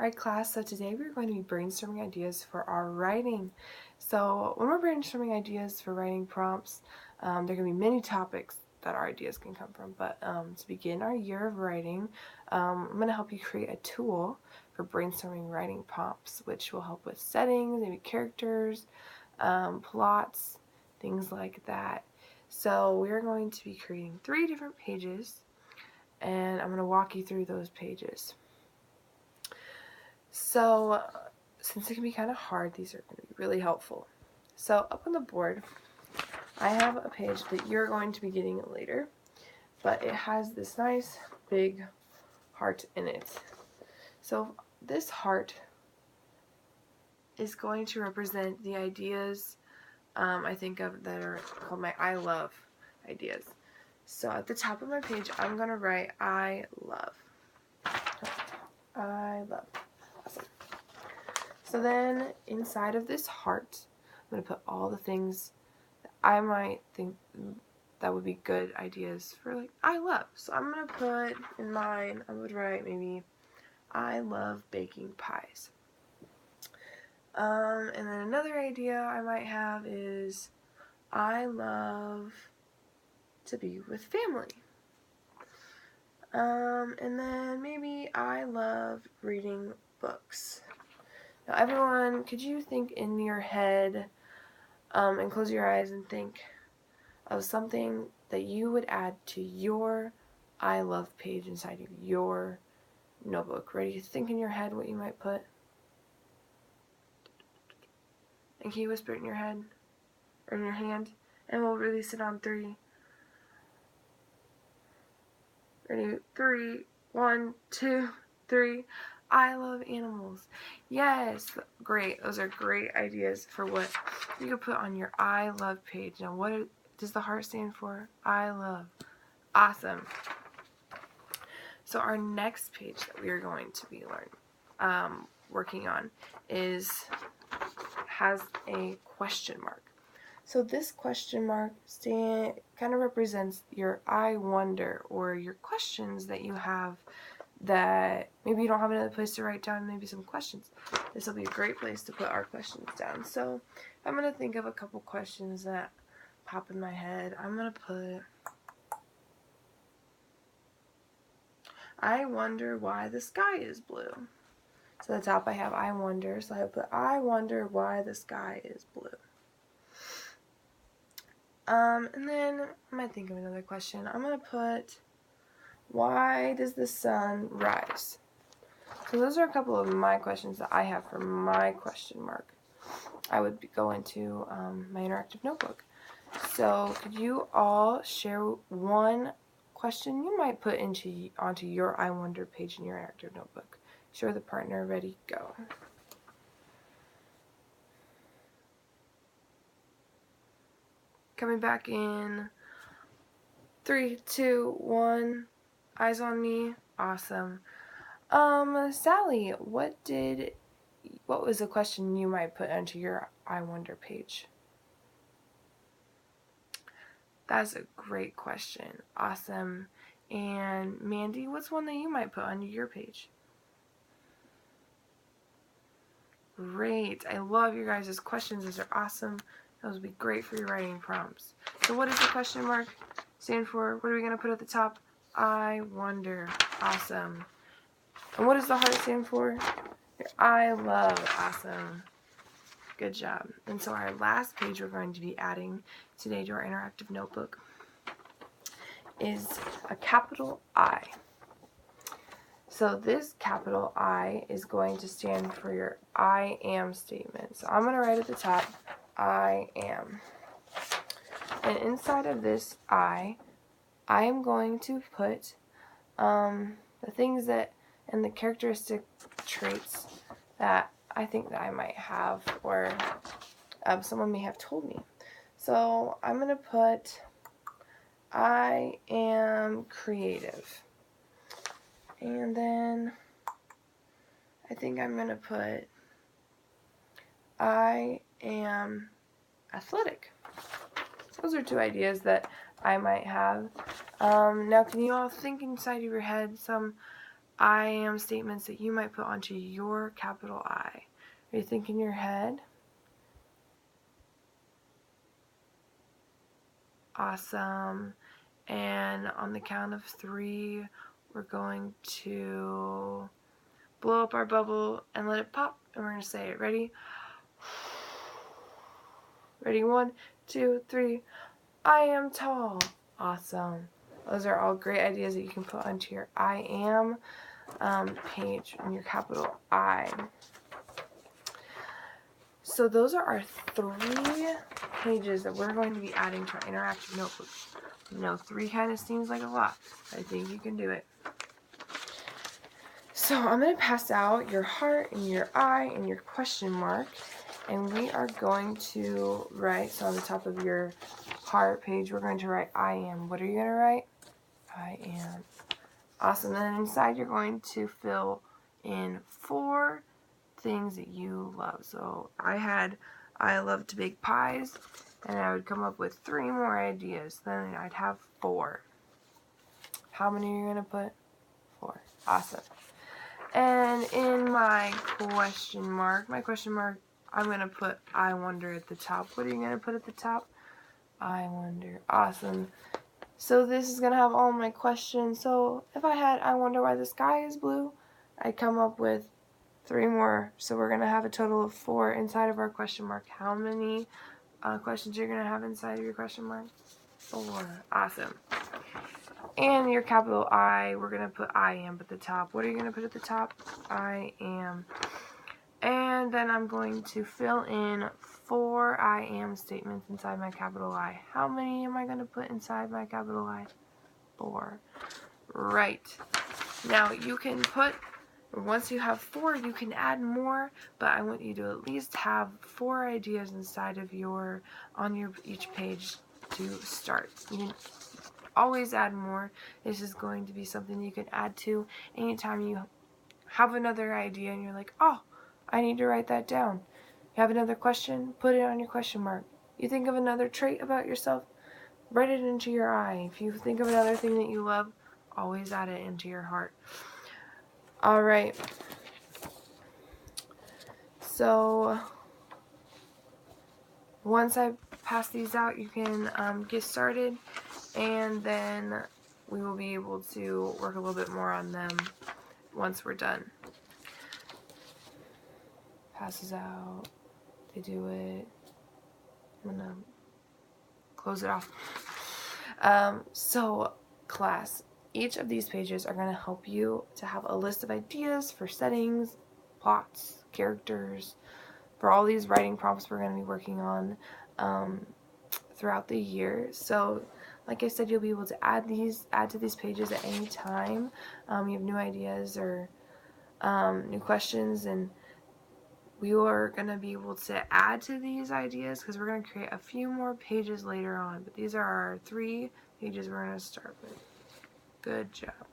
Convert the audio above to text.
Alright class, so today we're going to be brainstorming ideas for our writing. So when we're brainstorming ideas for writing prompts, there can be many topics that our ideas can come from, but to begin our year of writing, I'm going to help you create a tool for brainstorming writing prompts, which will help with settings, maybe characters, plots, things like that. So we're going to be creating 3 different pages, and I'm going to walk you through those pages. So since it can be kind of hard, these are going to be really helpful. So up on the board, I have a page that you're going to be getting later, but it has this nice big heart in it. So this heart is going to represent the ideas I think of that are called my I love ideas. So at the top of my page, I'm going to write I love. I love. Awesome. So then inside of this heart, I'm going to put all the things that I might think that would be good ideas for, like, I love. So I'm going to put in mine, I would write maybe I love baking pies. And then another idea I might have is I love to be with family. And then maybe I love reading books. Now everyone, could you think in your head and close your eyes and think of something that you would add to your I love page inside of your notebook? Ready to think in your head what you might put? And can you whisper it in your head or in your hand? And we'll release it on 3. Ready? 3, 1, 2, 3. I love animals. Yes, great. Those are great ideas for what you could put on your I love page. Now, what does the heart stand for? I love. Awesome. So our next page that we are going to be working on has a question mark. So this question mark kind of represents your I wonder, or your questions that you have that maybe you don't have another place to write down, maybe some questions. This will be a great place to put our questions down. So I'm going to think of a couple questions that pop in my head. I'm going to put, I wonder why the sky is blue. So at the top I have I wonder, so I put I wonder why the sky is blue. And then I might think of another question. I'm going to put, why does the sun rise? So those are a couple of my questions that I have for my question mark. I would go into my interactive notebook. So could you all share one question you might put onto your I wonder page in your interactive notebook? Share the partner. Ready, go. Coming back in 3, 2, 1. Eyes on me. Awesome. Sally, what was a question you might put onto your I wonder page? That's a great question. Awesome. And Mandy, what's one that you might put onto your page? Great. I love your guys' questions. Those are awesome. Those would be great for your writing prompts. So what does the question mark stand for? What are we going to put at the top? I wonder. Awesome. And what does the heart stand for? I love. Awesome. Good job. And so our last page we're going to be adding today to our interactive notebook is a capital I. So this capital I is going to stand for your I am statement. So I'm going to write at the top, I am. And inside of this I am going to put the things that and the characteristic traits that I think that I might have, or someone may have told me. So I'm going to put, I am creative. And then I think I'm going to put, I am athletic. So those are 2 ideas that I might have. Now can you all think inside of your head some I am statements that you might put onto your capital I. Are you thinking in your head? Awesome. And on the count of 3, we're going to blow up our bubble and let it pop, and we're going to say it. Ready? Ready? 1, 2, 3. I am tall. Awesome. Those are all great ideas that you can put onto your I am page and your capital I. So those are our 3 pages that we're going to be adding to our interactive notebook. You know, 3 kind of seems like a lot. I think you can do it. So I'm going to pass out your heart and your I and your question mark, and we are going to write, so on the top of your heart page, we're going to write I am. What are you going to write? I am. Awesome. Then inside you're going to fill in 4 things that you love. So I love to bake pies, and I would come up with 3 more ideas. Then I'd have 4. How many are you going to put? 4. Awesome. And in my question mark, I'm going to put I wonder at the top. What are you going to put at the top? I wonder. Awesome. So this is going to have all my questions. So if I had I wonder why the sky is blue, I'd come up with 3 more. So we're going to have a total of 4 inside of our question mark. How many questions you're going to have inside of your question mark? 4. Awesome. And your capital I, we're going to put I am at the top. What are you going to put at the top? I am. And then I'm going to fill in 4 I am statements inside my capital I. How many am I going to put inside my capital I? 4. Right. Now you can put, once you have 4, you can add more, but I want you to at least have 4 ideas inside of each page to start. You can always add more. This is going to be something you can add to anytime you have another idea and you're like, oh, I need to write that down. You have another question? Put it on your question mark. You think of another trait about yourself? Write it into your I. If you think of another thing that you love, always add it into your heart. All right. So once I pass these out, you can get started, and then we will be able to work a little bit more on them once we're done. Passes out. They do it. I'm gonna close it off. So class, each of these pages are going to help you to have a list of ideas for settings, plots, characters, for all these writing prompts we're going to be working on throughout the year. So like I said, you'll be able to add to these pages at any time. You have new ideas or new questions, and we are going to be able to add to these ideas because we're going to create a few more pages later on. But these are our 3 pages we're going to start with. Good job.